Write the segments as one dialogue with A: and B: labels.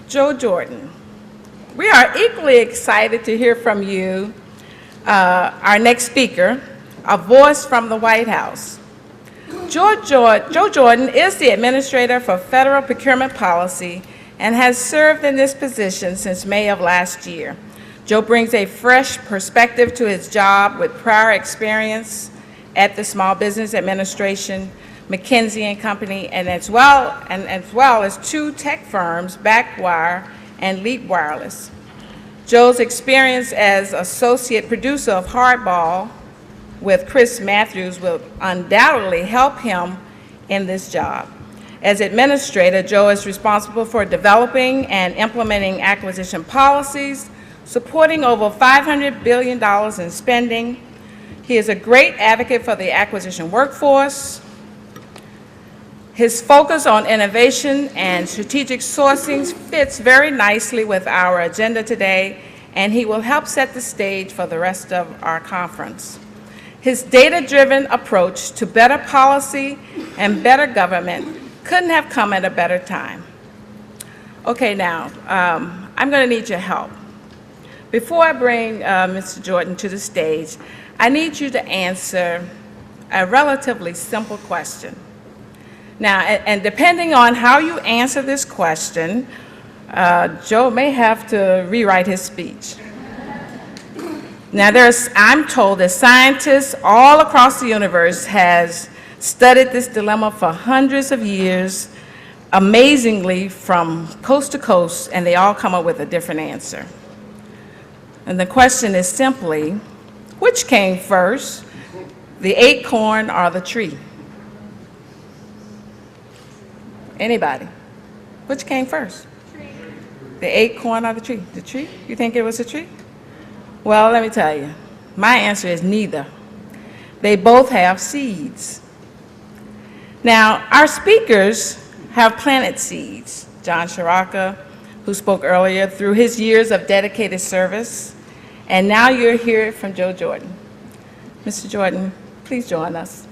A: Joe Jordan. We are equally excited to hear from you, our next speaker, a voice from the White House. Joe Jordan is the Administrator for Federal Procurement Policy and has served in this position since May of last year. Joe brings a fresh perspective to his job with prior experience at the Small Business Administration, McKinsey & Company, and as well as 2 tech firms, Backwire and Leap Wireless. Joe's experience as associate producer of Hardball with Chris Matthews will undoubtedly help him in this job. As administrator, Joe is responsible for developing and implementing acquisition policies, supporting over $500 billion in spending. He is a great advocate for the acquisition workforce. His focus on innovation and strategic sourcing fits very nicely with our agenda today, and he will help set the stage for the rest of our conference. His data-driven approach to better policy and better government couldn't have come at a better time. Okay, now, I'm going to need your help. Before I bring Mr. Jordan to the stage, I need you to answer a relatively simple question. Now, and depending on how you answer this question, Joe may have to rewrite his speech. Now, I'm told that scientists all across the universe has studied this dilemma for hundreds of years, amazingly from coast to coast, and they all come up with a different answer. And the question is simply, which came first, the acorn or the tree? Anybody? Which came first? Tree. The acorn or the tree? The tree? You think it was a tree? Well, let me tell you, my answer is neither. They both have seeds. Now, our speakers have planted seeds. John Shiraka, who spoke earlier, through his years of dedicated service, and now you'll hear it from Joe Jordan. Mr. Jordan, please join us.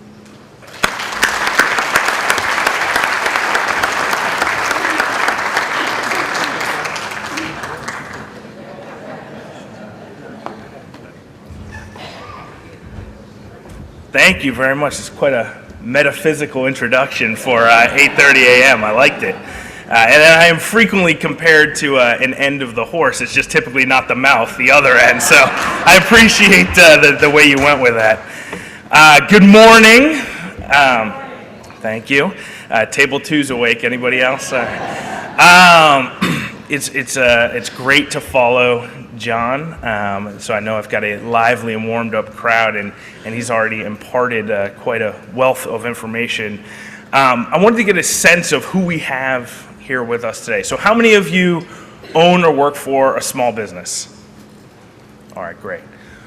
B: Thank you very much. It's quite a metaphysical introduction for 8:30 a.m. I liked it. And I am frequently compared to an end of the horse. It's just typically not the mouth, the other end. So I appreciate the way you went with that. Good morning. Thank you. Table 2's awake. Anybody else? It's great to follow John. So I know I've got a lively and warmed up crowd, and he's already imparted quite a wealth of information. I wanted to get a sense of who we have here with us today. So how many of you own or work for a small business? All right, great.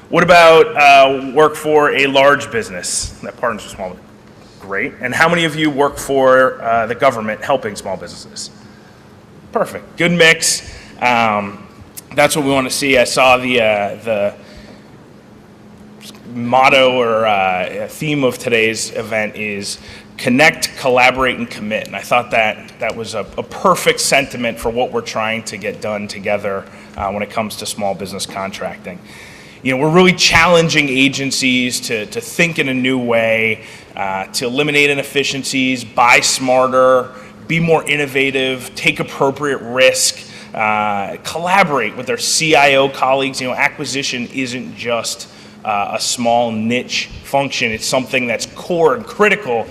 B: What about work for a large business that partners with small business? Great. And how many of you work for the government helping small businesses? Perfect. Good mix. That's what we want to see. I saw the motto or theme of today's event is connect, collaborate, and commit. And I thought that was a perfect sentiment for what we're trying to get done together when it comes to small business contracting. You know, we're really challenging agencies to think in a new way, to eliminate inefficiencies, buy smarter, be more innovative, take appropriate risk, collaborate with their CIO colleagues. You know, acquisition isn't just a small niche function. It's something that's core and critical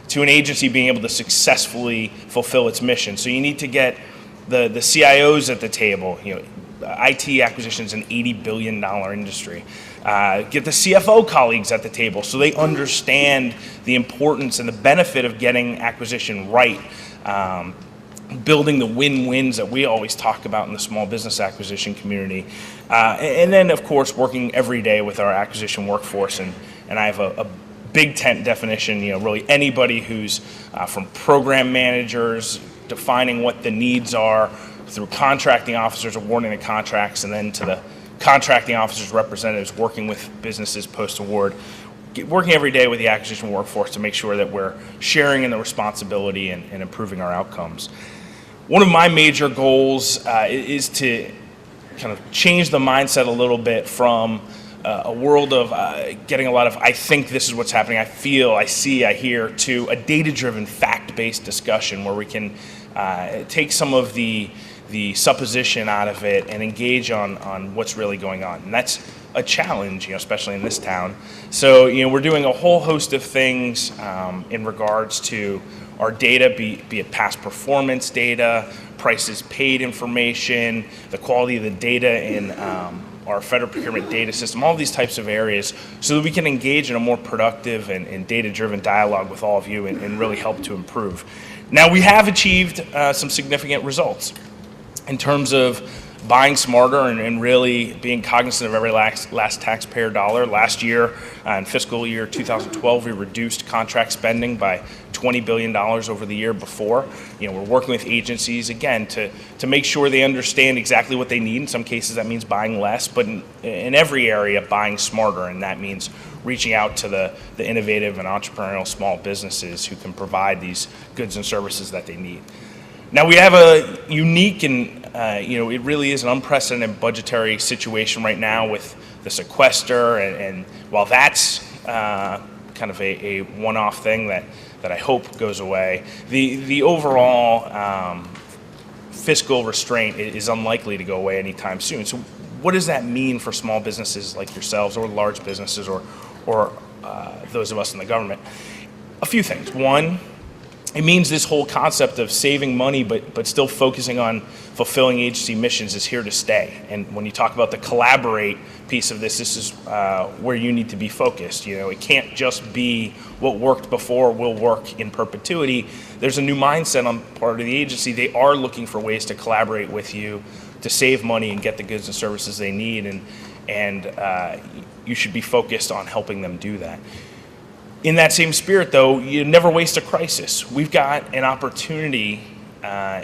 B: to an agency being able to successfully fulfill its mission. So you need to get the CIOs at the table. You know, IT acquisition is an $80 billion industry. Get the CFO colleagues at the table so they understand the importance and the benefit of getting acquisition right. Building the win-wins that we always talk about in the small business acquisition community. And then, of course, working every day with our acquisition workforce. And I have a big tent definition, you know, really anybody who's from program managers, defining what the needs are, through contracting officers awarding the contracts, and then to the contracting officers, representatives working with businesses post-award. Working every day with the acquisition workforce to make sure that we're sharing in the responsibility and improving our outcomes. one of my major goals is to kind of change the mindset a little bit from a world of getting a lot of, I think this is what's happening, I feel, I see, I hear, to a data-driven, fact-based discussion where we can take some of the supposition out of it and engage on what's really going on. And that's a challenge, especially in this town. So, we're doing a whole host of things in regards to our data, be it past performance data, prices paid information, the quality of the data in our federal procurement data system, all these types of areas, so that we can engage in a more productive and data-driven dialogue with all of you and really help to improve. Now, we have achieved some significant results in terms of buying smarter and really being cognizant of every last taxpayer dollar. Last year, in fiscal year 2012, we reduced contract spending by $20 billion over the year before. We're working with agencies, again, to make sure they understand exactly what they need. In some cases, that means buying less, but in every area, buying smarter, and that means reaching out to the innovative and entrepreneurial small businesses who can provide these goods and services that they need. Now, we have a unique and, it really is an unprecedented budgetary situation right now with the sequester, and while that's kind of a one-off thing that I hope goes away, the overall fiscal restraint is unlikely to go away anytime soon. So what does that mean for small businesses like yourselves or large businesses or those of us in the government? A few things. One, it means this whole concept of saving money but still focusing on fulfilling agency missions is here to stay. And when you talk about the collaborate piece of this is where you need to be focused. It can't just be what worked before will work in perpetuity. There's a new mindset on part of the agency. They are looking for ways to collaborate with you to save money and get the goods and services they need, and you should be focused on helping them do that. In that same spirit, though, you never waste a crisis. We've got an opportunity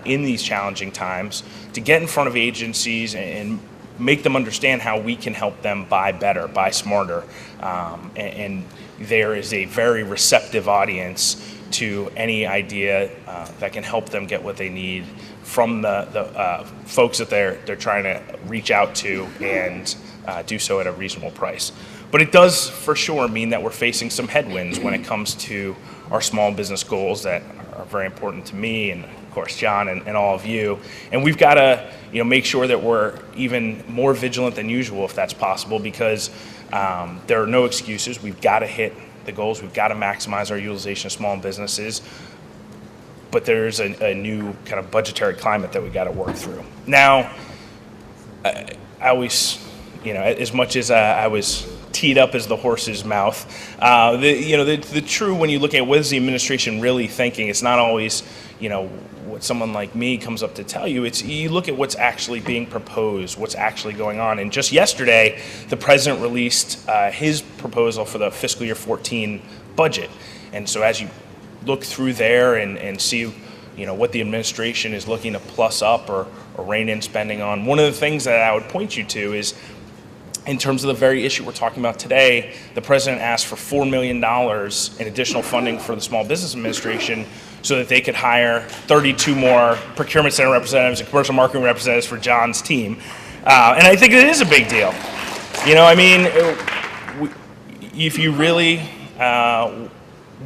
B: in these challenging times to get in front of agencies and make them understand how we can help them buy better, buy smarter. And there is a very receptive audience to any idea that can help them get what they need from the folks that they're trying to reach out to and do so at a reasonable price. But it does for sure mean that we're facing some headwinds when it comes to our small business goals that are very important to me and, of course, John and all of you. And we've got to make sure that we're even more vigilant than usual if that's possible, because there are no excuses. We've got to hit the goals. We've got to maximize our utilization of small businesses. But there's a new kind of budgetary climate that we've got to work through. Now, I always, as much as I was teed up as the horse's mouth, the true, when you look at what is the administration really thinking, it's not always, what someone like me comes up to tell you. It's you look at what's actually being proposed, what's actually going on. And just yesterday, the president released his proposal for the fiscal year 14 budget. And so as you look through there and see, what the administration is looking to plus up or rein in spending on, one of the things that I would point you to is, in terms of the very issue we're talking about today, the president asked for $4 million in additional funding for the Small Business Administration so that they could hire 32 more procurement center representatives and commercial marketing representatives for John's team. And I think it is a big deal. If you really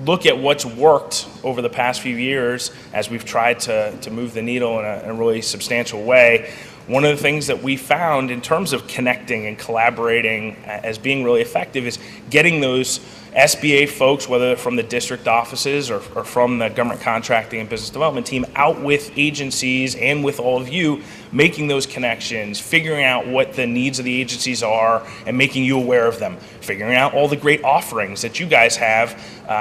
B: look at what's worked over the past few years as we've tried to move the needle in a really substantial way, one of the things that we found in terms of connecting and collaborating as being really effective is getting those SBA folks, whether from the district offices or from the government contracting and business development team, out with agencies and with all of you, making those connections, figuring out what the needs of the agencies are and making you aware of them, figuring out all the great offerings that you guys have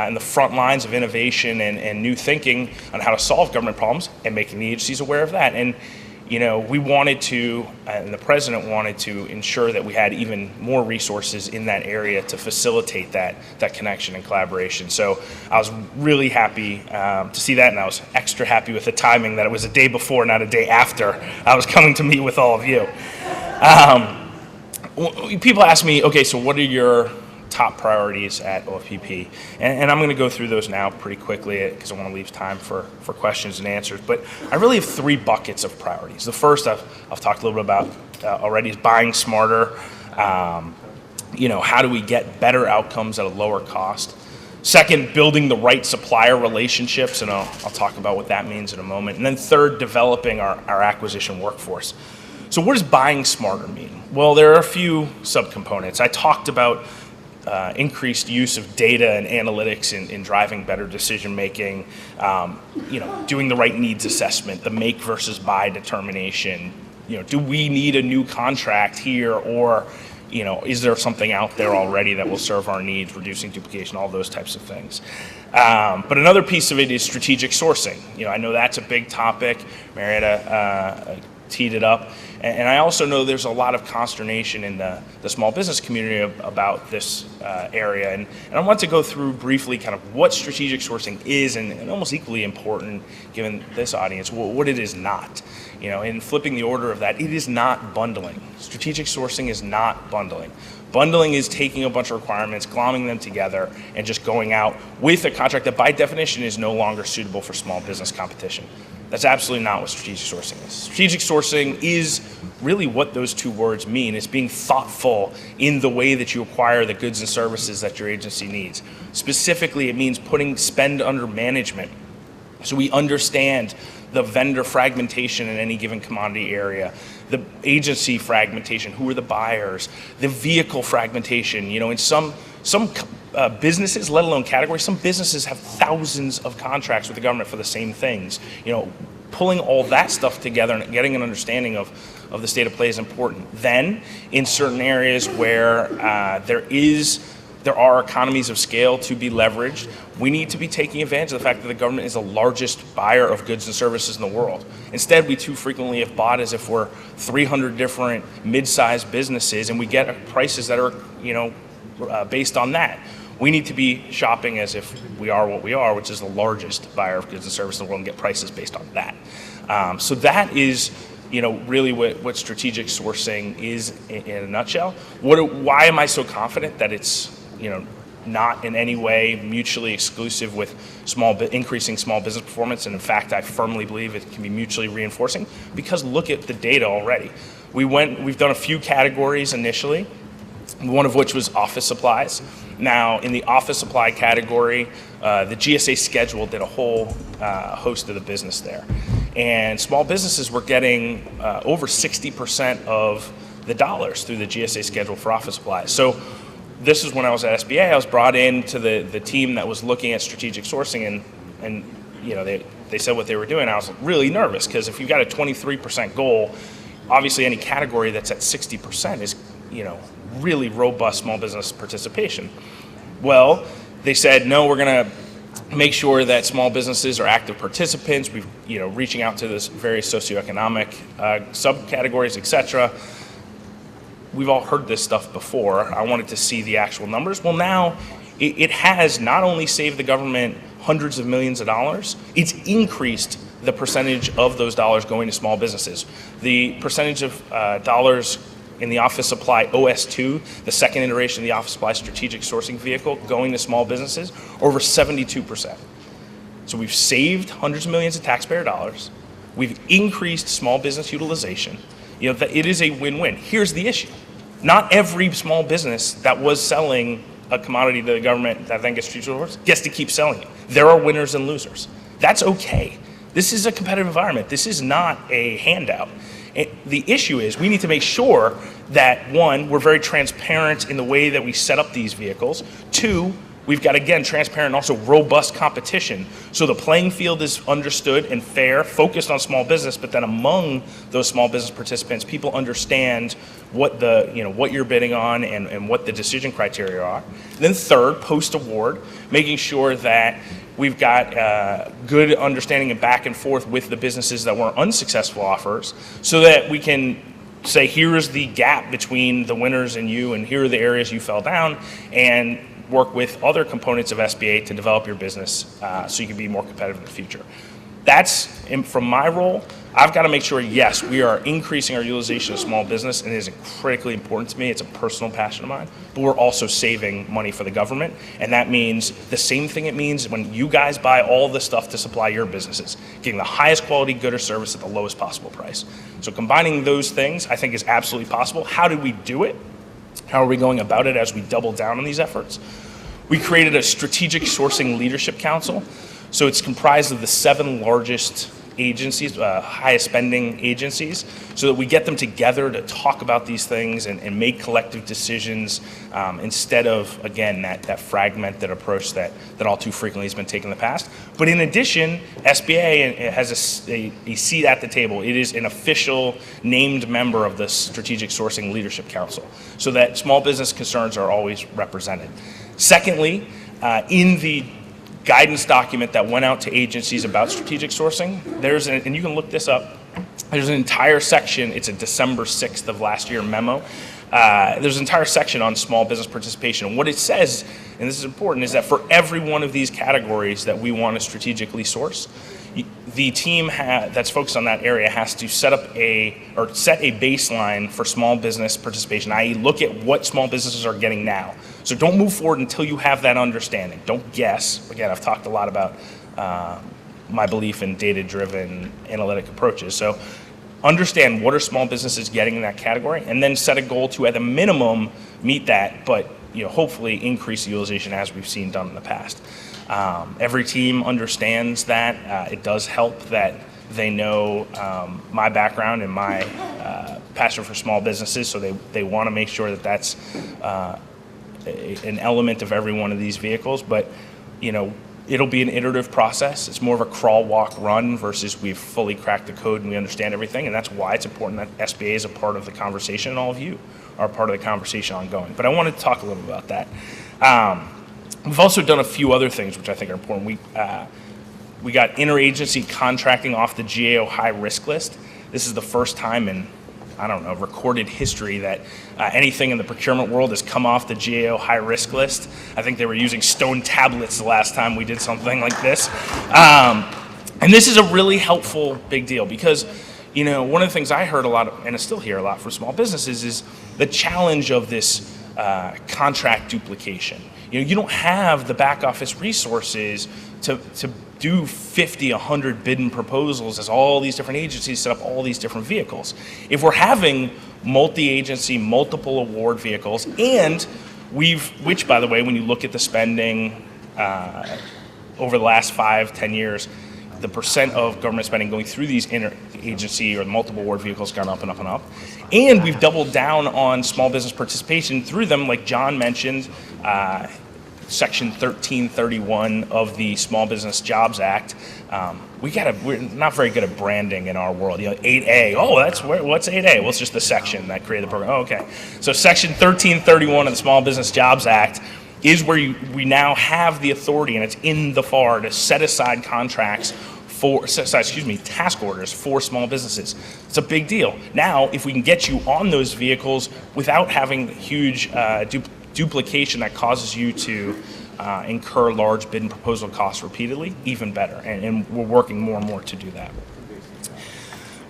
B: in the front lines of innovation and new thinking on how to solve government problems and making the agencies aware of that. And we wanted to, and the president wanted to ensure that we had even more resources in that area to facilitate that connection and collaboration. So I was really happy to see that, and I was extra happy with the timing that it was a day before, not a day after I was coming to meet with all of you. People ask me, okay, so what are your top priorities at OFPP. And I'm going to go through those now pretty quickly because I want to leave time for questions and answers. But I really have 3 buckets of priorities. The first I've talked a little bit about already is buying smarter. How do we get better outcomes at a lower cost? Second, building the right supplier relationships, and I'll talk about what that means in a moment. And then third, developing our acquisition workforce. So what does buying smarter mean? Well, there are a few subcomponents. I talked about increased use of data and analytics in driving better decision making, doing the right needs assessment, the make versus buy determination. Do we need a new contract here, or is there something out there already that will serve our needs, reducing duplication, all those types of things. But another piece of it is strategic sourcing. I know that's a big topic. Marietta teed it up. And I also know there's a lot of consternation in the small business community about this area. And I want to go through briefly kind of what strategic sourcing is, and almost equally important, given this audience, what it is not. In flipping the order of that, it is not bundling. Strategic sourcing is not bundling. Bundling is taking a bunch of requirements, glomming them together, and just going out with a contract that by definition is no longer suitable for small business competition. That's absolutely not what strategic sourcing is. Strategic sourcing is really what those 2 words mean. It's being thoughtful in the way that you acquire the goods and services that your agency needs. Specifically, it means putting spend under management, so we understand the vendor fragmentation in any given commodity area, the agency fragmentation, who are the buyers, the vehicle fragmentation. In some businesses, let alone categories, some businesses have thousands of contracts with the government for the same things. Pulling all that stuff together and getting an understanding of the state of play is important. Then, in certain areas where there are economies of scale to be leveraged, we need to be taking advantage of the fact that the government is the largest buyer of goods and services in the world. Instead, we too frequently have bought as if we're 300 different mid-sized businesses, and we get prices that are, based on that. We need to be shopping as if we are what we are, which is the largest buyer of goods and services in the world, and get prices based on that. So that is, really what strategic sourcing is in a nutshell. Why am I so confident that it's, not in any way mutually exclusive with increasing small business performance? And in fact, I firmly believe it can be mutually reinforcing, because look at the data already. We've done a few categories initially, one of which was office supplies. Now, in the office supply category, the GSA schedule did a whole host of the business there. And small businesses were getting over 60% of the dollars through the GSA schedule for office supplies. So this is when I was at SBA. I was brought into the team that was looking at strategic sourcing, and they said what they were doing. I was really nervous, because if you've got a 23% goal, obviously any category that's at 60% is really robust small business participation. Well, they said, no, we're going to make sure that small businesses are active participants. We've reaching out to this various socioeconomic subcategories, etc. We've all heard this stuff before. I wanted to see the actual numbers. Well, now it has not only saved the government hundreds of millions of dollars, it's increased the percentage of those dollars going to small businesses. The percentage of dollars in the office supply OS2, the second iteration of the office supply strategic sourcing vehicle, going to small businesses, over 72%. So we've saved hundreds of millions of taxpayer dollars. We've increased small business utilization. It is a win-win. Here's the issue. Not every small business that was selling a commodity to the government that then gets to keep selling it. There are winners and losers. That's okay. This is a competitive environment. This is not a handout. The issue is we need to make sure that, 1, we're very transparent in the way that we set up these vehicles. 2, we've got, again, transparent and also robust competition. So the playing field is understood and fair, focused on small business, but then among those small business participants, people understand what what you're bidding on and what the decision criteria are. Then 3rd, post-award, making sure that we've got good understanding and back and forth with the businesses that were unsuccessful offers, so that we can say, here's the gap between the winners and you, and here are the areas you fell down, and work with other components of SBA to develop your business so you can be more competitive in the future. From my role, I've got to make sure, yes, we are increasing our utilization of small business, and it is critically important to me. It's a personal passion of mine, but we're also saving money for the government, and that means the same thing it means when you guys buy all the stuff to supply your businesses, getting the highest quality good or service at the lowest possible price. So combining those things, I think, is absolutely possible. How do we do it? How are we going about it as we double down on these efforts? We created a strategic sourcing leadership council. So it's comprised of the 7 largest agencies, highest spending agencies, so that we get them together to talk about these things and make collective decisions instead of, again, that fragmented approach that all too frequently has been taken in the past. But in addition, SBA has a seat at the table. It is an official named member of the Strategic Sourcing Leadership Council, so that small business concerns are always represented. Secondly, in the guidance document that went out to agencies about strategic sourcing, and you can look this up, there's an entire section, it's a December 6th of last year memo, there's an entire section on small business participation. And what it says, and this is important, is that for every one of these categories that we want to strategically source, the team that's focused on that area has to set a baseline for small business participation, i.e. look at what small businesses are getting now. So don't move forward until you have that understanding. Don't guess. Again, I've talked a lot about my belief in data-driven analytic approaches. So understand what are small businesses getting in that category, and then set a goal to, at a minimum, meet that, but hopefully increase the utilization as we've seen done in the past. Every team understands that. It does help that they know my background and my passion for small businesses, so they want to make sure that that's an element of every one of these vehicles. But it'll be an iterative process. It's more of a crawl, walk, run versus we've fully cracked the code and we understand everything. And that's why it's important that SBA is a part of the conversation, and all of you are part of the conversation ongoing. But I wanted to talk a little about that. We've also done a few other things which I think are important. We got interagency contracting off the GAO high risk list. This is the first time in, recorded history that anything in the procurement world has come off the GAO high risk list. I think they were using stone tablets the last time we did something like this. And this is a really helpful big deal because, one of the things I heard a lot of, and I still hear a lot from small businesses, is the challenge of this contract duplication. You don't have the back office resources to do 50, 100 bid and proposals as all these different agencies set up all these different vehicles. If we're having multi-agency, multiple award vehicles, and which by the way, when you look at the spending over the last 5-10 years, the percent of government spending going through these interagency or multiple award vehicles gone up and up and up. And we've doubled down on small business participation through them, like John mentioned, Section 1331 of the Small Business Jobs Act. We're not very good at branding in our world. 8A. Oh, what's 8A? Well, it's just the section that created the program. Oh, okay. So Section 1331 of the Small Business Jobs Act is where we now have the authority, and it's in the FAR, to set aside task orders for small businesses. It's a big deal. Now, if we can get you on those vehicles without having huge duplication that causes you to incur large bid and proposal costs repeatedly, even better. And we're working more and more to do that.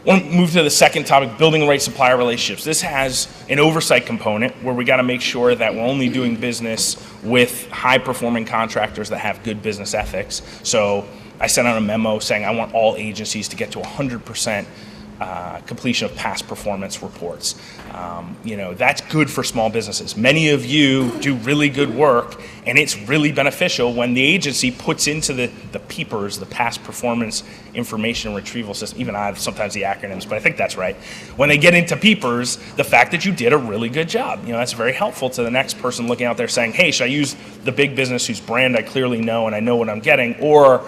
B: I want to move to the second topic, building the right supplier relationships. This has an oversight component where we got to make sure that we're only doing business with high-performing contractors that have good business ethics. So I sent out a memo saying I want all agencies to get to 100% completion of past performance reports. That's good for small businesses. Many of you do really good work, and it's really beneficial when the agency puts into the PEPRs, the past performance information retrieval system. Even I have sometimes the acronyms, but I think that's right. When they get into PEPRs, the fact that you did a really good job, that's very helpful to the next person looking out there saying, hey, should I use the big business whose brand I clearly know and I know what I'm getting, or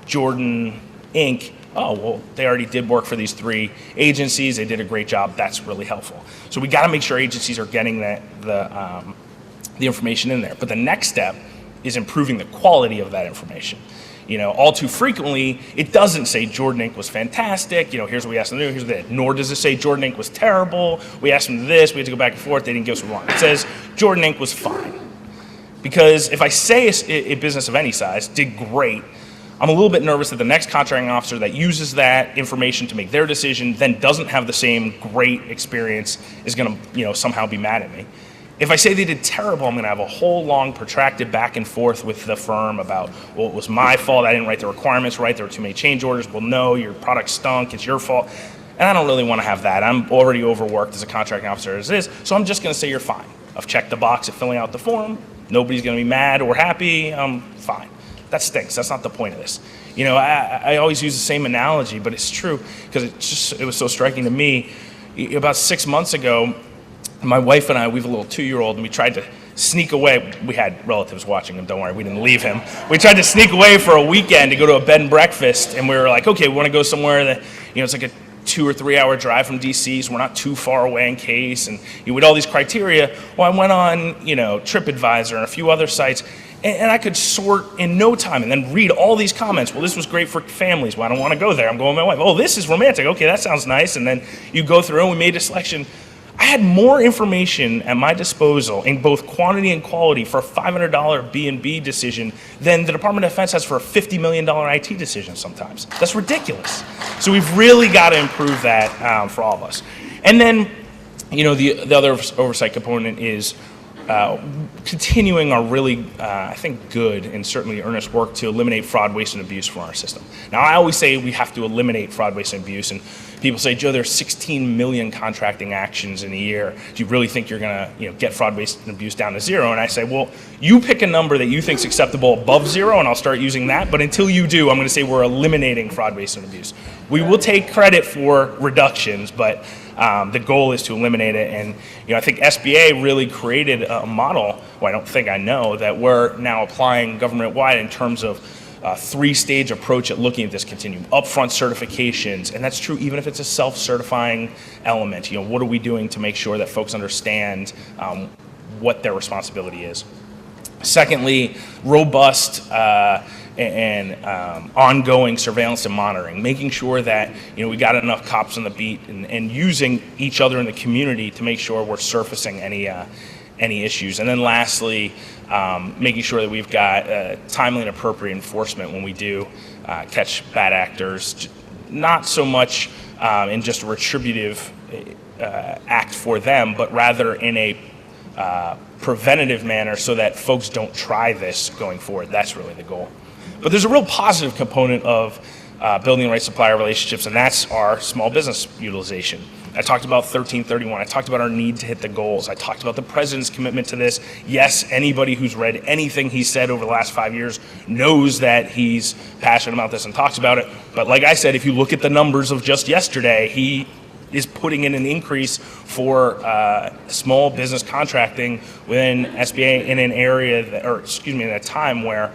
B: Jordan Inc. Oh, well, they already did work for these 3 agencies. They did a great job. That's really helpful. So we got to make sure agencies are getting the information in there. But the next step is improving the quality of that information. All too frequently, it doesn't say Jordan Inc. was fantastic. Here's what we asked them to do. Here's that. Nor does it say Jordan Inc. was terrible. We asked them to do this. We had to go back and forth. They didn't give us what we wanted. It says Jordan Inc. was fine. Because if I say a business of any size did great, I'm a little bit nervous that the next contracting officer that uses that information to make their decision then doesn't have the same great experience is going to, somehow be mad at me. If I say they did terrible, I'm going to have a whole long protracted back and forth with the firm about, well, it was my fault, I didn't write the requirements right, there were too many change orders, well, no, your product stunk, it's your fault. And I don't really want to have that. I'm already overworked as a contracting officer as is, so I'm just going to say you're fine. I've checked the box of filling out the form, nobody's going to be mad or happy, I'm fine. That stinks. That's not the point of this. I always use the same analogy, but it's true because it was so striking to me. About 6 months ago, my wife and I, we have a little 2-year-old, and we tried to sneak away. We had relatives watching him, don't worry, we didn't leave him. We tried to sneak away for a weekend to go to a bed and breakfast, and we were like, okay, we want to go somewhere that, it's like a 2 or 3 hour drive from DC, so we're not too far away in case, and with all these criteria. Well, I went on, TripAdvisor and a few other sites, and I could sort in no time and then read all these comments. Well, this was great for families. Well, I don't want to go there. I'm going with my wife. Oh, this is romantic. Okay, that sounds nice. And then you go through and we made a selection. I had more information at my disposal in both quantity and quality for a $500 B&B decision than the Department of Defense has for a $50 million IT decision sometimes. That's ridiculous. So we've really got to improve that for all of us. And then, the other oversight component is continuing our really, I think, good and certainly earnest work to eliminate fraud, waste, and abuse from our system. Now, I always say we have to eliminate fraud, waste, and abuse, and people say, Joe, there's 16 million contracting actions in a year. Do you really think you're going to, get fraud, waste, and abuse down to zero? And I say, well, you pick a number that you think is acceptable above zero, and I'll start using that. But until you do, I'm going to say we're eliminating fraud, waste, and abuse. We will take credit for reductions, but the goal is to eliminate it. And I think SBA really created a model, I know, that we're now applying government-wide in terms of a 3-stage approach at looking at this continuum. Upfront certifications, and that's true even if it's a self-certifying element. What are we doing to make sure that folks understand what their responsibility is? Secondly, robust and ongoing surveillance and monitoring, making sure that we got enough cops on the beat and using each other in the community to make sure we're surfacing any issues. And then lastly, making sure that we've got timely and appropriate enforcement when we do catch bad actors, not so much in just a retributive act for them, but rather in a preventative manner so that folks don't try this going forward. That's really the goal. But there's a real positive component of building the right supplier relationships, and that's our small business utilization. I talked about 1331. I talked about our need to hit the goals. I talked about the president's commitment to this. Yes, anybody who's read anything he said over the last 5 years knows that he's passionate about this and talks about it. But like I said, if you look at the numbers of just yesterday, he is putting in an increase for small business contracting within SBA in an area that, in a time where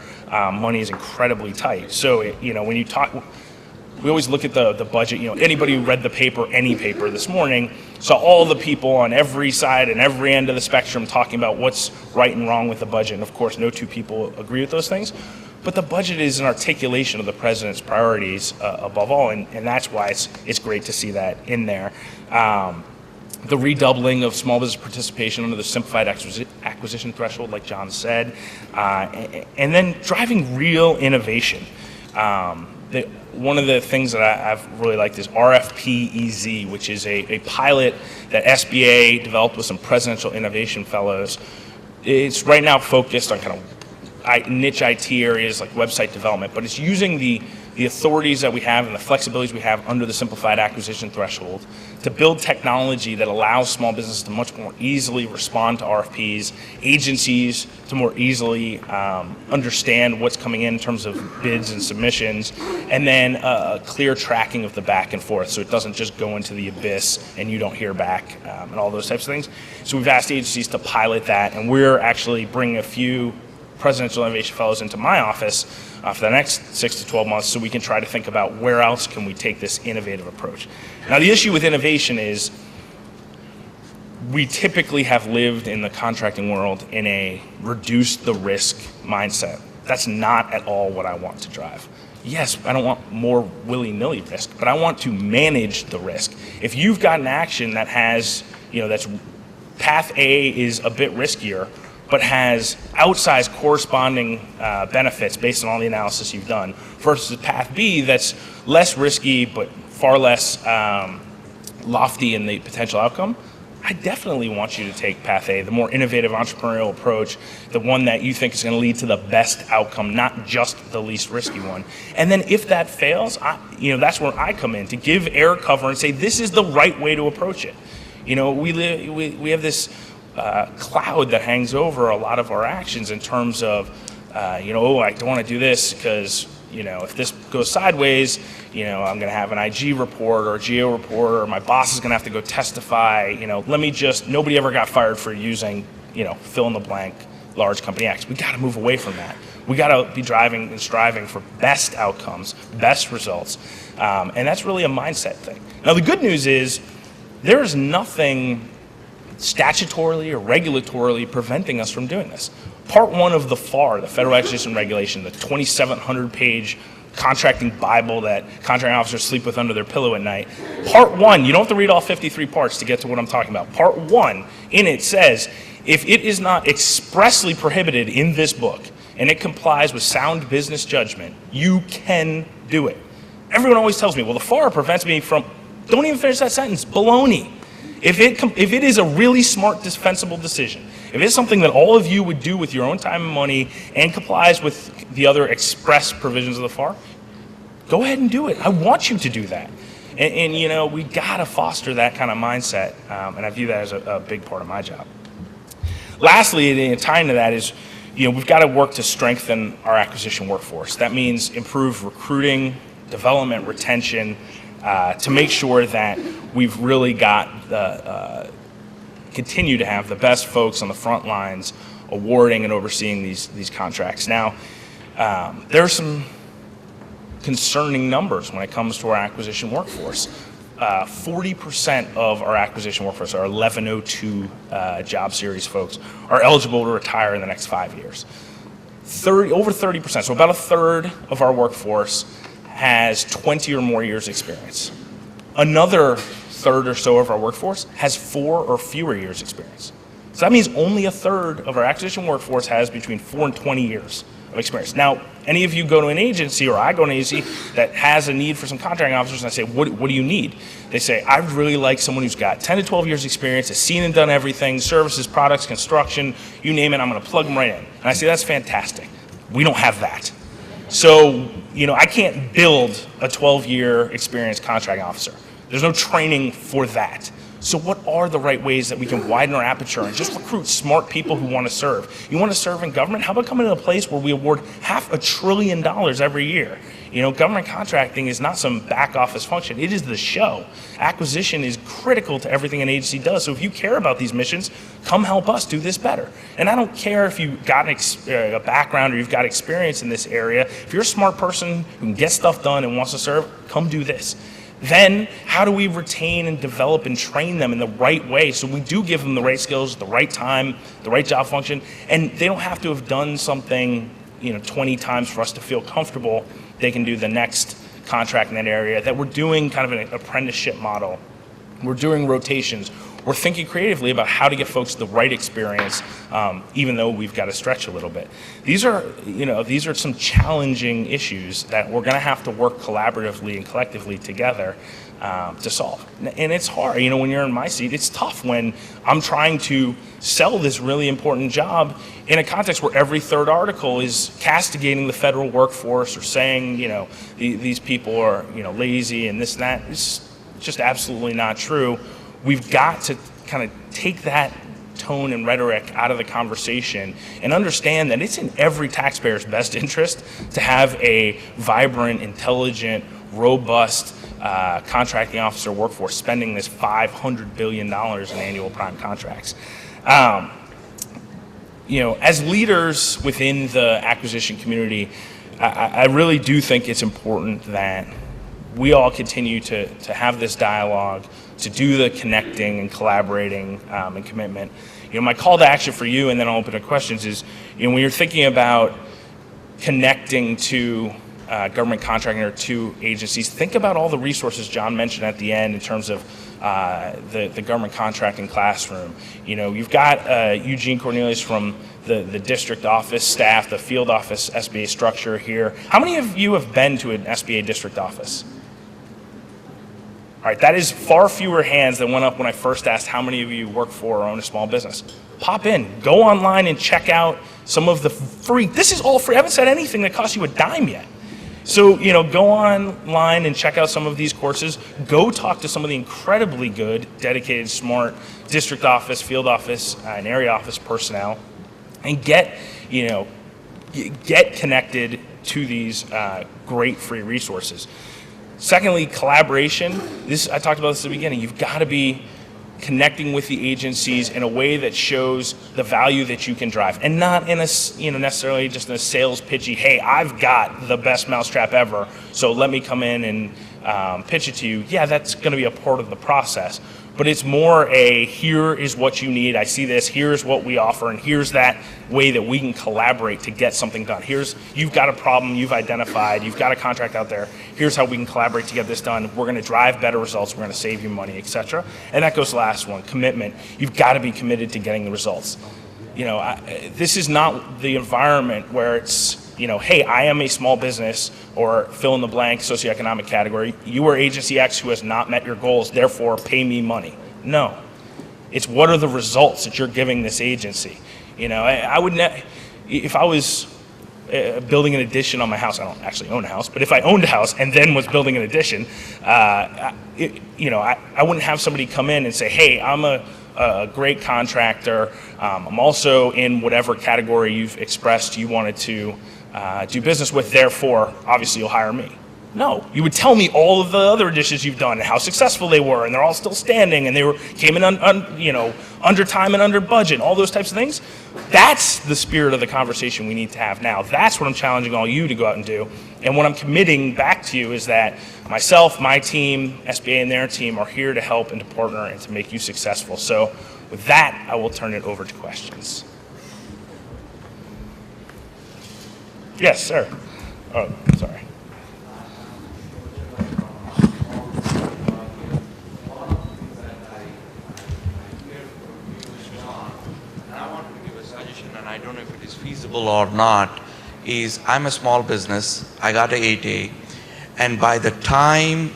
B: money is incredibly tight. So, when you talk, we always look at the budget. Anybody who read the paper, any paper this morning, saw all the people on every side and every end of the spectrum talking about what's right and wrong with the budget. And of course, no two people agree with those things. But the budget is an articulation of the president's priorities above all, and that's why it's great to see that in there. The redoubling of small business participation under the simplified acquisition threshold, like John said, and then driving real innovation. One of the things that I've really liked is RFP-EZ, which is a pilot that SBA developed with some presidential innovation fellows. It's right now focused on kind of niche IT areas like website development, but it's using the authorities that we have and the flexibilities we have under the simplified acquisition threshold to build technology that allows small businesses to much more easily respond to RFPs, agencies to more easily understand what's coming in terms of bids and submissions, and then a clear tracking of the back and forth so it doesn't just go into the abyss and you don't hear back and all those types of things. So we've asked agencies to pilot that, and we're actually bringing a few presidential innovation fellows into my office for the next 6 to 12 months so we can try to think about where else can we take this innovative approach. Now, the issue with innovation is we typically have lived in the contracting world in a reduce the risk mindset. That's not at all what I want to drive. Yes, I don't want more willy-nilly risk, but I want to manage the risk. If you've got an action that has, that's path A is a bit riskier, but has outsized corresponding benefits based on all the analysis you've done, versus path B that's less risky but far less lofty in the potential outcome, I definitely want you to take path A, the more innovative entrepreneurial approach, the one that you think is going to lead to the best outcome, not just the least risky one. And then if that fails, that's where I come in to give air cover and say, this is the right way to approach it. We have this cloud that hangs over a lot of our actions in terms of, I don't want to do this because, if this goes sideways, I'm going to have an IG report or a GO report, or my boss is going to have to go testify. Nobody ever got fired for using, fill in the blank, large company X. We got to move away from that. We got to be driving and striving for best outcomes, best results. And that's really a mindset thing. Now, the good news is there is nothing statutorily or regulatorily preventing us from doing this. Part 1 of the FAR, the Federal Acquisition Regulation, the 2,700-page contracting Bible that contracting officers sleep with under their pillow at night. Part 1, you don't have to read all 53 parts to get to what I'm talking about. Part 1 in it says, if it is not expressly prohibited in this book and it complies with sound business judgment, you can do it. Everyone always tells me, well, the FAR prevents me from, don't even finish that sentence, baloney. If it is a really smart, defensible decision, if it's something that all of you would do with your own time and money and complies with the other express provisions of the FAR, go ahead and do it. I want you to do that. And we gotta foster that kind of mindset, and I view that as a big part of my job. Lastly, and tying to that is, we've got to work to strengthen our acquisition workforce. That means improve recruiting, development, retention, to make sure that we've really got continue to have the best folks on the front lines awarding and overseeing these contracts. Now, there are some concerning numbers when it comes to our acquisition workforce. 40% of our acquisition workforce, our 1102 job series folks, are eligible to retire in the next 5 years. Over 30%, so about a third of our workforce has 20 or more years experience. Another third or so of our workforce has 4 or fewer years experience. So that means only a third of our acquisition workforce has between 4 and 20 years of experience. Now, any of you go to an agency, or I go to an agency that has a need for some contracting officers, and I say, what do you need? They say, I'd really like someone who's got 10 to 12 years experience, has seen and done everything, services, products, construction, you name it, I'm gonna plug them right in. And I say, that's fantastic. We don't have that. So, I can't build a 12-year experienced contracting officer. There's no training for that. So what are the right ways that we can widen our aperture and just recruit smart people who want to serve? You want to serve in government? How about coming to a place where we award $500 billion every year? Government contracting is not some back office function. It is the show. Acquisition is critical to everything an agency does. So if you care about these missions, come help us do this better. And I don't care if you've got a background or you've got experience in this area. If you're a smart person who can get stuff done and wants to serve, come do this. Then how do we retain and develop and train them in the right way so we do give them the right skills at the right time, the right job function, and they don't have to have done something 20 times for us to feel comfortable they can do the next contract in that area, that we're doing kind of an apprenticeship model. We're doing rotations. We're thinking creatively about how to get folks the right experience, even though we've got to stretch a little bit. These are some challenging issues that we're going to have to work collaboratively and collectively together to solve. And it's hard, when you're in my seat, it's tough when I'm trying to sell this really important job in a context where every third article is castigating the federal workforce or saying, these people are, lazy and this and that. It's just absolutely not true. We've got to kind of take that tone and rhetoric out of the conversation and understand that it's in every taxpayer's best interest to have a vibrant, intelligent, robust contracting officer workforce spending this $500 billion in annual prime contracts. As leaders within the acquisition community, I really do think it's important that we all continue to have this dialogue, to do the connecting and collaborating and commitment. My call to action for you, and then I'll open to questions, is when you're thinking about connecting to government contracting or to agencies, think about all the resources John mentioned at the end in terms of the government contracting classroom. You've got Eugene Cornelius from the district office staff, the field office SBA structure here. How many of you have been to an SBA district office? All right, that is far fewer hands than went up when I first asked how many of you work for or own a small business. Pop in, go online and check out some of the free, this is all free. I haven't said anything that costs you a dime yet. So, go online and check out some of these courses. Go talk to some of the incredibly good, dedicated, smart district office, field office, and area office personnel, and get connected to these great free resources. Secondly, collaboration. I talked about this at the beginning. You've got to be connecting with the agencies in a way that shows the value that you can drive, and not in a necessarily just in a sales pitchy, hey, I've got the best mousetrap ever, so let me come in and pitch it to you. Yeah, that's going to be a part of the process, but it's more here is what you need. I see this, here's what we offer, and here's that way that we can collaborate to get something done. You've got a problem you've identified, you've got a contract out there, here's how we can collaborate to get this done. We're going to drive better results, we're going to save you money, etc. And that goes to the last one, commitment. You've got to be committed to getting the results. This is not the environment where it's, hey, I am a small business, or fill in the blank socioeconomic category. You are agency X who has not met your goals, therefore pay me money. No. It's what are the results that you're giving this agency? I would if I was building an addition on my house, I don't actually own a house, but if I owned a house and then was building an addition, I wouldn't have somebody come in and say, hey, I'm a great contractor. I'm also in whatever category you've expressed you wanted to do business with, therefore, obviously you'll hire me. No, you would tell me all of the other additions you've done and how successful they were, and they're all still standing, and came in under time and under budget, all those types of things. That's the spirit of the conversation we need to have now. That's what I'm challenging all you to go out and do. And what I'm committing back to you is that myself, my team, SBA and their team are here to help and to partner and to make you successful. So with that, I will turn it over to questions. Yes, sir. Oh, sorry.
C: I don't know if it is feasible or not, is I'm a small business, I got a 8A, and by the time,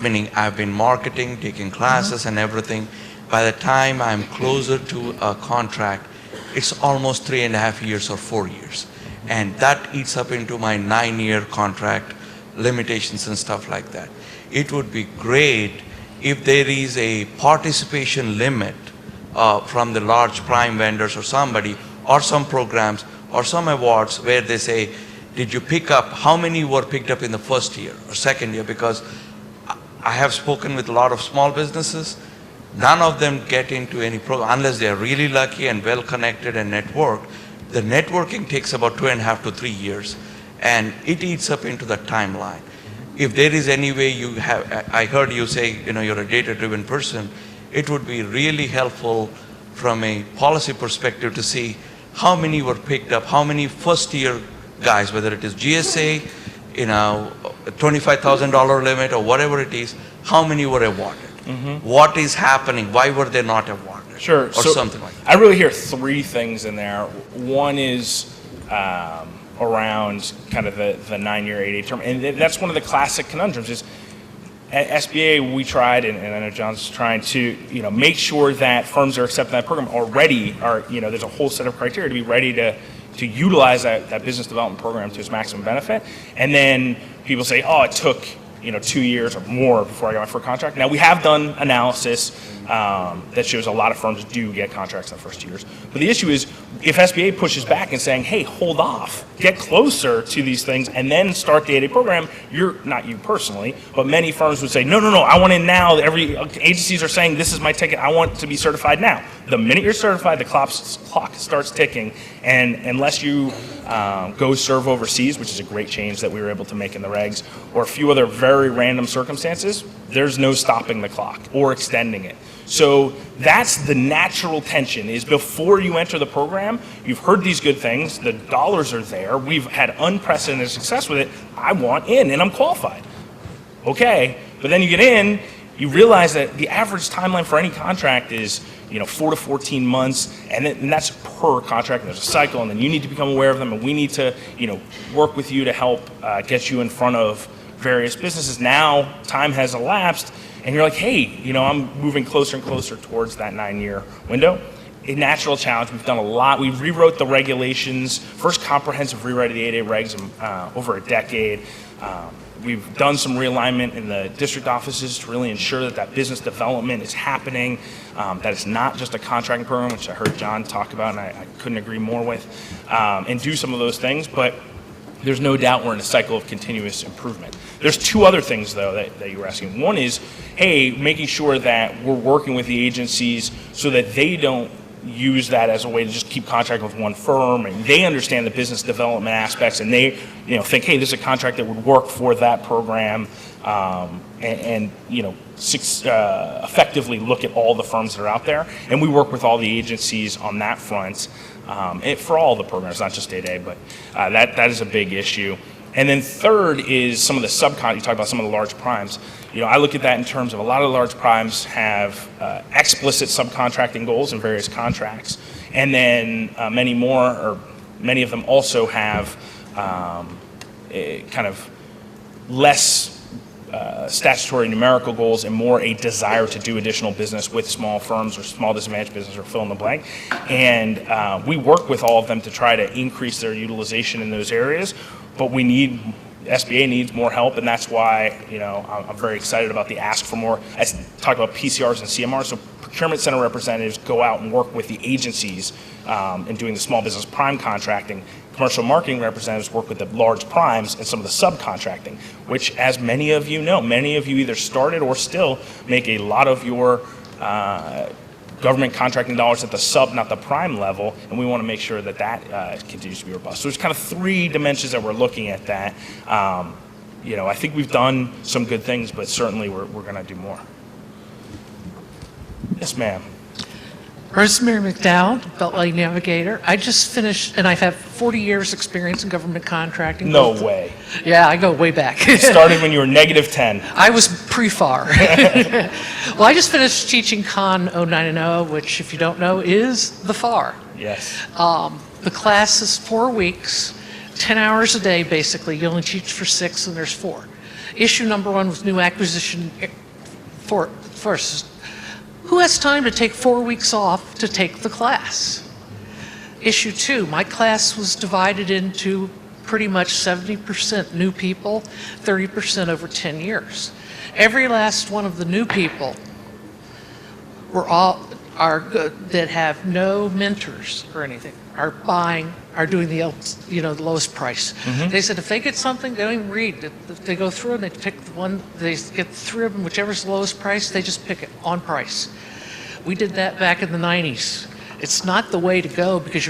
C: meaning I've been marketing, taking classes and everything, by the time I'm closer to a contract, it's almost 3.5 years or 4 years. And that eats up into my 9-year contract limitations and stuff like that. It would be great if there is a participation limit from the large prime vendors or somebody, or some programs or some awards where they say, did you pick up, how many were picked up in the first year or second year? Because I have spoken with a lot of small businesses, none of them get into any program unless they are really lucky and well connected and networked. The networking takes about 2.5 to 3 years, and it eats up into the timeline. If there is any way you have, I heard you say, you're a data-driven person, it would be really helpful from a policy perspective to see how many were picked up, how many first-year guys, whether it is GSA, $25,000 limit or whatever it is, how many were awarded? Mm-hmm. What is happening? Why were they not awarded?
B: Sure.
C: Or something like that.
B: I really hear three things in there. One is around kind of the 9-year 8A term, and that's one of the classic conundrums is at SBA, we tried, and I know John's trying to, make sure that firms that are accepting that program already are, there's a whole set of criteria to be ready to utilize that business development program to its maximum benefit. And then people say, oh, it took, 2 years or more before I got my first contract. Now, we have done analysis that shows a lot of firms do get contracts in the first 2 years. But the issue is, if SBA pushes back and saying, hey, hold off, get closer to these things, and then start the 8A program, not you personally, but many firms would say, no, I want in now. Every agencies are saying, this is my ticket, I want to be certified now. The minute you're certified, the clock starts ticking, and unless you go serve overseas, which is a great change that we were able to make in the regs, or a few other very random circumstances, there's no stopping the clock or extending it. So that's the natural tension, is before you enter the program, you've heard these good things, the dollars are there, we've had unprecedented success with it, I want in and I'm qualified. Okay, but then you get in, you realize that the average timeline for any contract is, 4 to 14 months, and that's per contract, and there's a cycle, and then you need to become aware of them, and we need to, work with you to help get you in front of various businesses. Now, time has elapsed, and you're like, hey, I'm moving closer and closer towards that 9-year window. A natural challenge. We've done a lot. We rewrote the regulations, first comprehensive rewrite of the 8A regs in over a decade. We've done some realignment in the district offices to really ensure that that business development is happening, that it's not just a contracting program, which I heard John talk about, and I couldn't agree more with, and do some of those things. But there's no doubt we're in a cycle of continuous improvement. There's two other things, though, that you were asking. One is, hey, making sure that we're working with the agencies so that they don't use that as a way to just keep contracting with one firm, and they understand the business development aspects, and they think, hey, this is a contract that would work for that program, and effectively look at all the firms that are out there. And we work with all the agencies on that front, for all the programs, not just 8A, but that is a big issue. And then third is some of the you talked about some of the large primes. I look at that in terms of a lot of the large primes have explicit subcontracting goals in various contracts. And then many of them also have kind of less statutory numerical goals and more a desire to do additional business with small firms or small disadvantaged business or fill in the blank. And we work with all of them to try to increase their utilization in those areas. But SBA needs more help, and that's why I'm very excited about the ask for more. I talked about PCRs and CMRs, so procurement center representatives go out and work with the agencies in doing the small business prime contracting. Commercial marketing representatives work with the large primes and some of the subcontracting, which, as many of you know, many of you either started or still make a lot of your government contracting dollars at the sub, not the prime level, and we want to make sure that continues to be robust. So there's kind of three dimensions that we're looking at that. I think we've done some good things, but certainly we're going to do more. Yes, ma'am.
D: Rosemary McDowell, Beltway Navigator. I just finished, and I have 40 years experience in government contracting.
B: No way.
D: Yeah, I go way back.
B: Started when you were -10.
D: I was pre-FAR. Well, I just finished teaching Con 0990, which, if you don't know, is the FAR.
B: Yes.
D: The class is 4 weeks, 10 hours a day, basically. You only teach for 6, and there's 4. Issue number 1 was new acquisition first. Who has time to take 4 weeks off to take the class? Issue 2, my class was divided into pretty much 70% new people, 30% over 10 years. Every last one of the new people are good, that have no mentors or anything, are doing the lowest price. Mm-hmm. They said if they get something, they don't even read. They go through and they pick the one, they get 3 of them, whichever's the lowest price, they just pick it on price. We did that back in the 90s. It's not the way to go because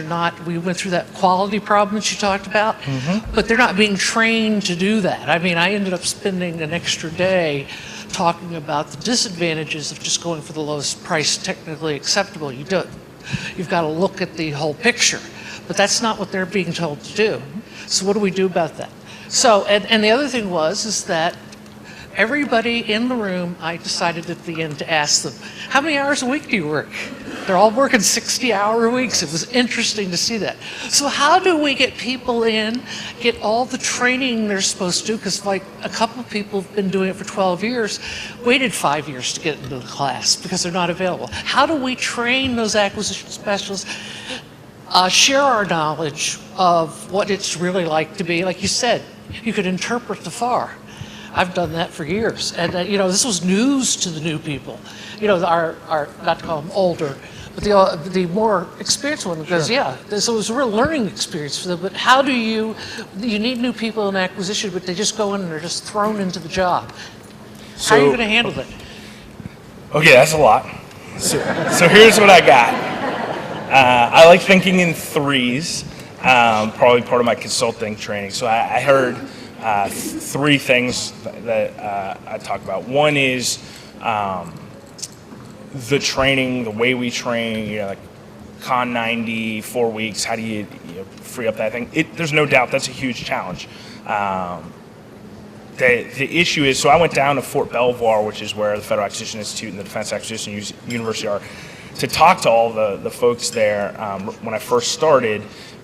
D: we went through that quality problem that you talked about, mm-hmm. but they're not being trained to do that. I mean, I ended up spending an extra day talking about the disadvantages of just going for the lowest price technically acceptable. You've got to look at the whole picture, but that's not what they're being told to do. So what do we do about that? So, and the other thing is that everybody in the room, I decided at the end to ask them, how many hours a week do you work? They're all working 60-hour weeks. It was interesting to see that. So how do we get people in, get all the training they're supposed to do? Because like a couple of people have been doing it for 12 years, waited 5 years to get into the class because they're not available. How do we train those acquisition specialists, share our knowledge of what it's really like to be, like you said, you could interpret the FAR. I've done that for years, and this was news to the new people. Our not to call them older, but the more experienced one, because sure. Yeah, so it was a real learning experience for them. But how do you need new people in acquisition, but they just go in and they're just thrown into the job? How are you going to handle that?
B: Okay, that's a lot. So here's what I got. I like thinking in threes. Probably part of my consulting training. So I heard 3 things that I talk about. One is the training, the way we train, like Con 90, 4 weeks, how do you free up that thing? There's no doubt that's a huge challenge. The issue is, so I went down to Fort Belvoir, which is where the Federal Acquisition Institute and the Defense Acquisition University are, to talk to all the folks there when I first started,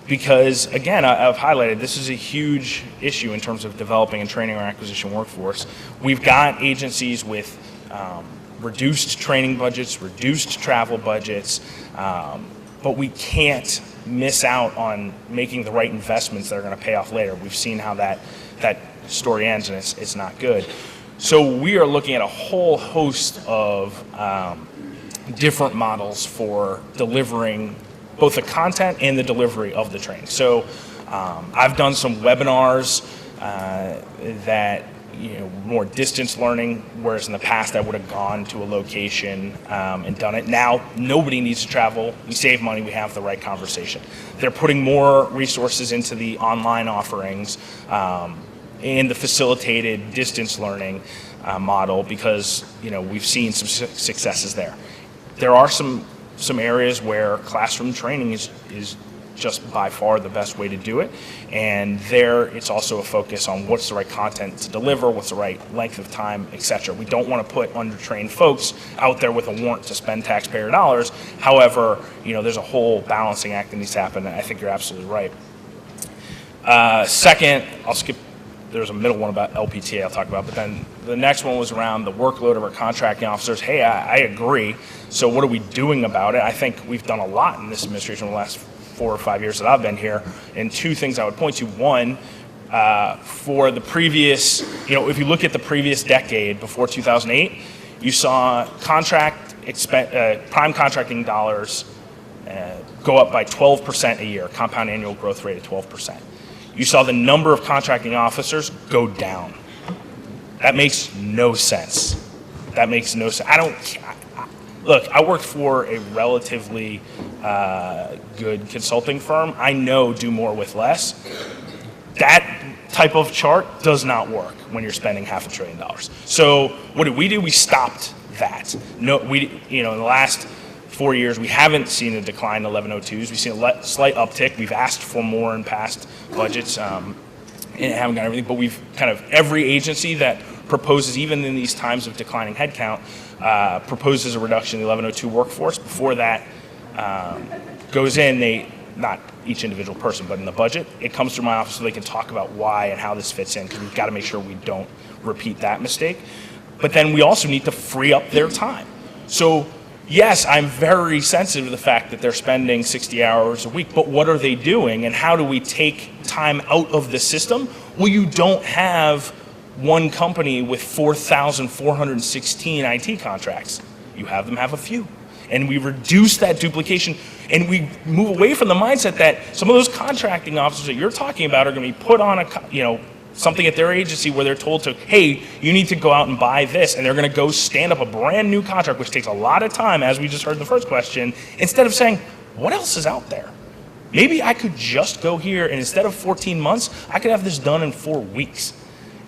B: because again, I've highlighted this is a huge issue in terms of developing and training our acquisition workforce. We've got agencies with reduced training budgets, reduced travel budgets, but we can't miss out on making the right investments that are going to pay off later. We've seen how that story ends, and it's not good. So we are looking at a whole host of different models for delivering both the content and the delivery of the training. So I've done some webinars that, more distance learning, whereas in the past I would have gone to a location and done it. Now nobody needs to travel. We save money. We have the right conversation. They're putting more resources into the online offerings and the facilitated distance learning model because we've seen some successes there. There are some areas where classroom training is just by far the best way to do it, and there it's also a focus on what's the right content to deliver, what's the right length of time, etc. We don't want to put undertrained folks out there with a warrant to spend taxpayer dollars. However, there's a whole balancing act that needs to happen, and I think you're absolutely right. Second, I'll skip. There's a middle one about LPTA I'll talk about, but then the next one was around the workload of our contracting officers. Hey, I agree. So what are we doing about it? I think we've done a lot in this administration in the last 4 or 5 years that I've been here. And two things I would point to. One, for the previous, if you look at the previous decade before 2008, you saw prime contracting dollars go up by 12% a year, compound annual growth rate of 12%. You saw the number of contracting officers go down. That makes no sense. That makes no sense. Look, I worked for a relatively good consulting firm. I know do more with less. That type of chart does not work when you're spending $500 billion. So what did we do? We stopped that. No, in the last 4 years, we haven't seen a decline in 1102s. We've seen a slight uptick. We've asked for more in past budgets and haven't got everything, but we've every agency that proposes, even in these times of declining headcount, proposes a reduction in the 1102 workforce. Before that goes in, not each individual person, but in the budget, it comes through my office so they can talk about why and how this fits in, because we've got to make sure we don't repeat that mistake. But then we also need to free up their time. So yes, I'm very sensitive to the fact that they're spending 60 hours a week, but what are they doing and how do we take time out of the system? Well, you don't have one company with 4,416 IT contracts. You have them have a few. And we reduce that duplication, and we move away from the mindset that some of those contracting officers that you're talking about are going to be put on something at their agency where they're told to, hey, you need to go out and buy this, and they're going to go stand up a brand new contract, which takes a lot of time, as we just heard in the first question, instead of saying, what else is out there? Maybe I could just go here, and instead of 14 months, I could have this done in 4 weeks.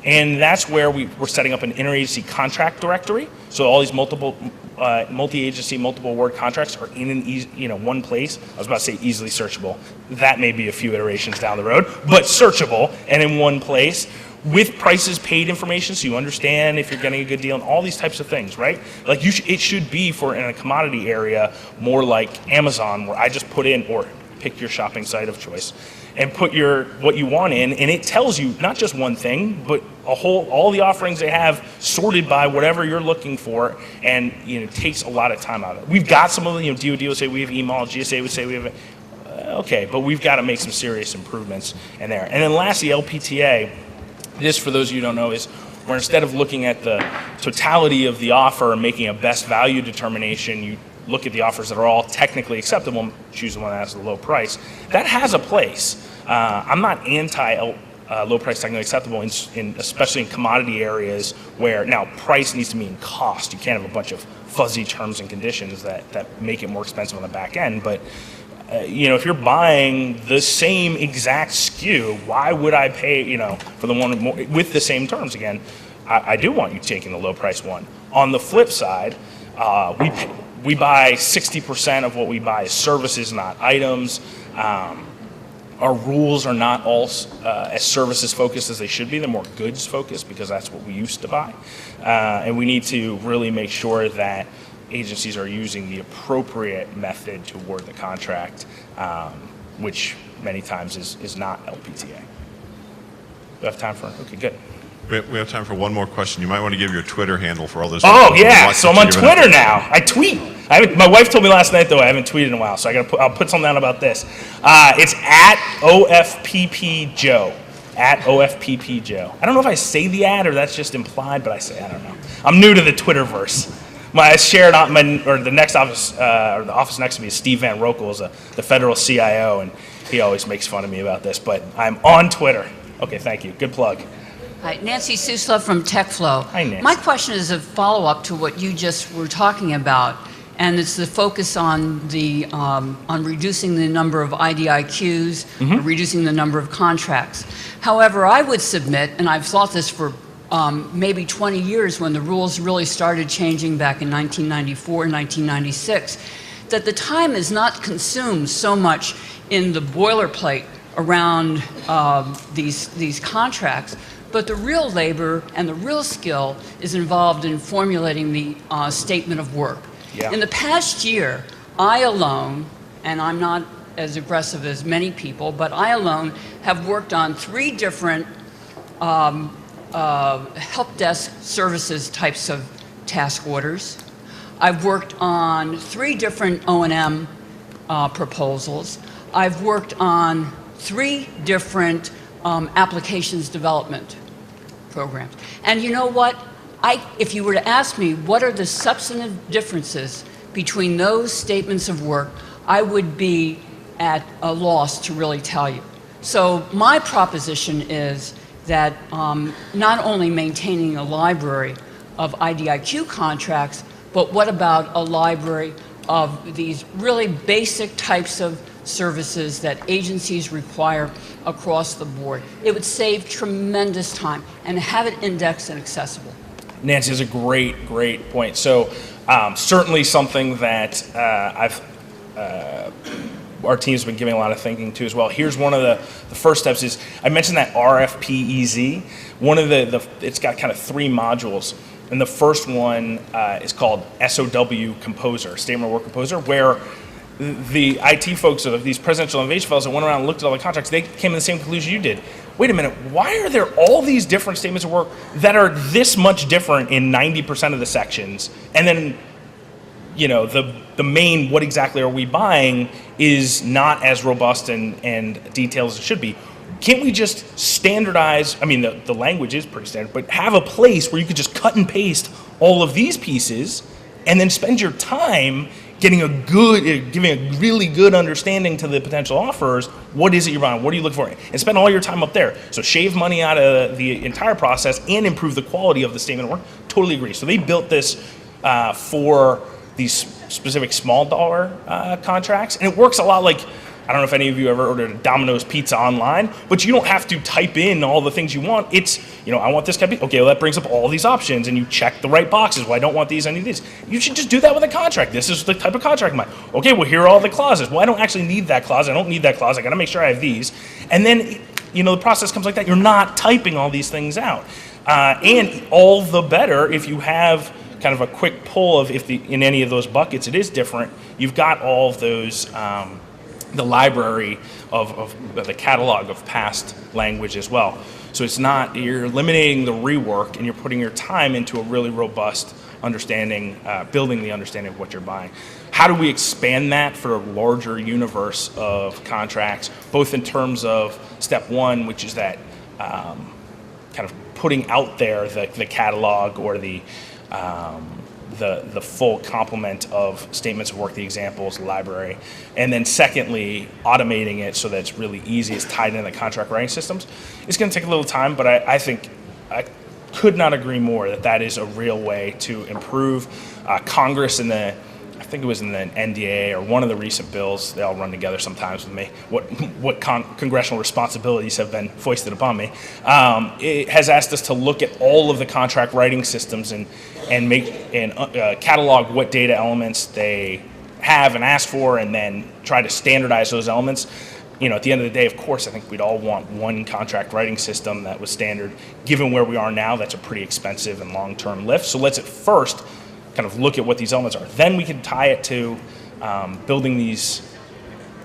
B: And that's where we're setting up an interagency contract directory. So all these multi-agency, multiple award contracts are in one place. I was about to say easily searchable. That may be a few iterations down the road, but searchable and in one place with prices paid information, so you understand if you're getting a good deal and all these types of things, right? Like it should be for in a commodity area more like Amazon, where I just put in, or pick your shopping site of choice, and put what you want in, and it tells you not just one thing, but all the offerings they have sorted by whatever you're looking for, and it takes a lot of time out of it. We've got some of the, DoD will say we have email, GSA would say we have, okay, but we've got to make some serious improvements in there. And then lastly, LPTA, this for those of you who don't know is where instead of looking at the totality of the offer and making a best value determination, you look at the offers that are all technically acceptable and choose the one that has the low price. That has a place. I'm not anti low price technically acceptable, especially in commodity areas where now price needs to mean cost. You can't have a bunch of fuzzy terms and conditions that make it more expensive on the back end. But if you're buying the same exact SKU, why would I pay for the one with the same terms? Again, I do want you taking the low price one. On the flip side, we buy 60% of what we buy is services, not items. Our rules are not all as services focused as they should be. They're more goods focused because that's what we used to buy. And we need to really make sure that agencies are using the appropriate method to award the contract, which many times is not LPTA. Do we have time for? Okay, good.
E: We have time for one more question. You might want to give your Twitter handle for all those.
B: Oh
E: people who
B: yeah,
E: watch
B: so I'm
E: that
B: on
E: you're giving
B: Twitter
E: out.
B: now. I tweet. My wife told me last night though I haven't tweeted in a while, so I'll put something down about this. It's at OFPPJoe. At OFPPJoe. I don't know if I say the ad or that's just implied, but I say I don't know. I'm new to the Twitterverse. The next office, or the office next to me is Steve Van Rokel, is the federal CIO, and he always makes fun of me about this. But I'm on Twitter. Okay, thank you. Good plug.
F: Hi, Nancy Susla from TechFlow.
B: Hi, Nancy.
F: My question is a follow-up to what you just were talking about, and it's the focus on on reducing the number of IDIQs, or reducing the number of contracts. However, I would submit, and I've thought this for maybe 20 years when the rules really started changing back in 1994, 1996, that the time is not consumed so much in the boilerplate around these contracts, but the real labor and the real skill is involved in formulating the statement of work.
B: Yeah.
F: In the past year, I alone, and I'm not as aggressive as many people, but I alone have worked on 3 different help desk services types of task orders. I've worked on 3 different O&M proposals. I've worked on 3 different applications development programs. And you know what? If you were to ask me what are the substantive differences between those statements of work, I would be at a loss to really tell you. So my proposition is that not only maintaining a library of IDIQ contracts, but what about a library of these really basic types of services that agencies require across the board? It would save tremendous time and have it indexed and accessible.
B: Nancy is a great point. So certainly something that our team's been giving a lot of thinking to as well. Here's one of the first steps is, I mentioned that RFPEZ. One of it's got kind of 3 modules. And the first one is called SOW Composer, Statement of Work Composer, where the IT folks of these presidential innovation fellows that went around and looked at all the contracts, they came to the same conclusion you did. Wait a minute, why are there all these different statements of work that are this much different in 90% of the sections? And then, the main, what exactly are we buying, is not as robust and detailed as it should be. Can't we just standardize, the language is pretty standard, but have a place where you could just cut and paste all of these pieces and then spend your time giving a really good understanding to the potential offerers, what is it you're buying, what are you looking for, and spend all your time up there. So shave money out of the entire process and improve the quality of the statement of work. Totally agree. So they built this for these specific small dollar contracts, and it works a lot like, I don't know if any of you ever ordered a Domino's pizza online, but you don't have to type in all the things you want. It's, I want this kind of, okay, well, that brings up all these options, and you check the right boxes. Well, I don't want these, I need these. You should just do that with a contract. This is the type of contract I'm buying. Okay, well, here are all the clauses. Well, I don't actually need that clause. I don't need that clause. I got to make sure I have these. And then, the process comes like that. You're not typing all these things out. And all the better if you have kind of a quick pull of in any of those buckets it is different. You've got all of those, the library of the catalog of past language as well. So it's not, you're eliminating the rework and you're putting your time into a really robust understanding, building the understanding of what you're buying. How do we expand that for a larger universe of contracts, both in terms of step 1, which is that kind of putting out there the catalog or the full complement of statements of work, the examples, library. And then secondly, automating it so that it's really easy, it's tied into the contract writing systems. It's going to take a little time, but I think I could not agree more that is a real way to improve. Congress I think it was in the NDA or one of the recent bills, they all run together sometimes with me, what congressional responsibilities have been foisted upon me. It has asked us to look at all of the contract writing systems and catalog what data elements they have and ask for, and then try to standardize those elements. At the end of the day, of course, I think we'd all want one contract writing system that was standard. Given where we are now, that's a pretty expensive and long-term lift. So let's at first kind of look at what these elements are. Then we can tie it to building these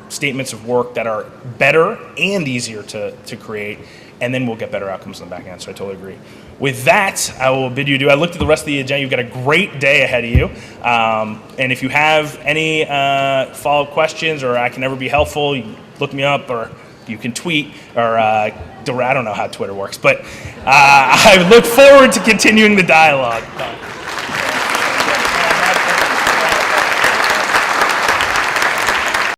B: statements of work that are better and easier to create, and then we'll get better outcomes on the back end. So I totally agree. With that, I will bid you adieu. I looked at the rest of the agenda. You've got a great day ahead of you. And if you have any follow-up questions or I can ever be helpful, you look me up or you can tweet or I don't know how Twitter works. But I look forward to continuing the dialogue.